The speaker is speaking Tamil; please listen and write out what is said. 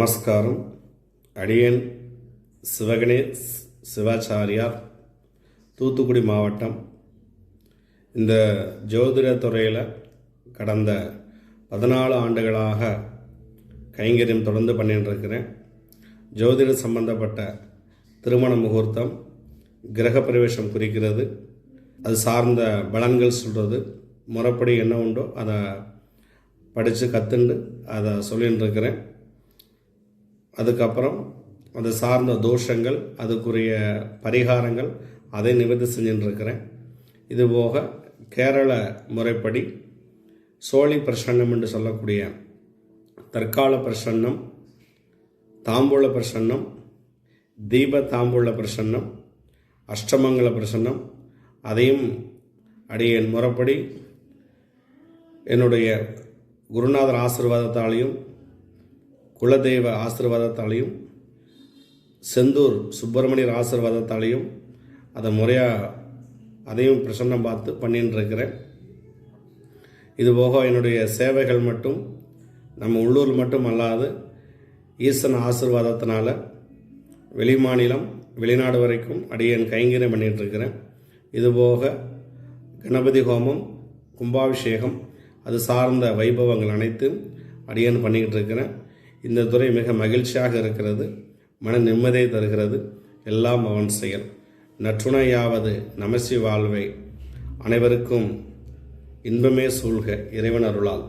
நமஸ்காரம். அடியேன் சிவகணேஷ் சிவாச்சாரியார், தூத்துக்குடி மாவட்டம். இந்த ஜோதிட துறையில் கடந்த 14 ஆண்டுகளாக கைங்கரியம் தொடர்ந்து பண்ணிட்டு இருக்கிறேன். ஜோதிட சம்பந்தப்பட்ட திருமண முகூர்த்தம், கிரக பிரவேசம் குறிக்கிறது, அது சார்ந்த பலன்கள் சொல்கிறது, முறைப்படி என்ன உண்டோ அதை படித்து கற்றுண்டு அதை சொல்லின்னு இருக்கிறேன். அதுக்கப்புறம் அது சார்ந்த தோஷங்கள், அதுக்குரிய பரிகாரங்கள் அதை நிவர்த்தி செஞ்சுட்டு இருக்கிறேன். இதுபோக கேரள முறைப்படி சோழி பிரசன்னம் என்று சொல்லக்கூடிய தற்கால பிரசன்னம், தாம்பூல பிரசன்னம், தீப தாம்பூல பிரசன்னம், அஷ்டமங்கல பிரசன்னம், அதையும் அடியேன் முறைப்படி என்னுடைய குருநாதர் ஆசீர்வாதத்தாலையும் குலதெய்வ ஆசீர்வாதத்தாலையும் செந்தூர் சுப்பிரமணியர் ஆசீர்வாதத்தாலையும் அதை முறையாக அதையும் பிரசன்னம் பார்த்து பண்ணின்னு இருக்கிறேன். இதுபோக என்னுடைய சேவைகள் மட்டும் நம்ம உள்ளூர் மட்டும் அல்லாது ஈசன் ஆசீர்வாதத்தினால வெளிமாநிலம் வெளிநாடு வரைக்கும் அடியேன் கைங்கரியம் பண்ணிகிட்ருக்கிறேன். இதுபோக கணபதி ஹோமம், கும்பாபிஷேகம், அது சார்ந்த வைபவங்கள் அனைத்தும் அடியேன் பண்ணிக்கிட்டு இருக்கிறேன். இந்த துறை மிக மகிழ்ச்சியாக இருக்கிறது, மன நிம்மதியை தருகிறது. எல்லாம் அவன் செயல். நற்றுணையாவது நமசி வாழ்வை. அனைவருக்கும் இன்பமே சூழ்க இறைவன் அருளால்.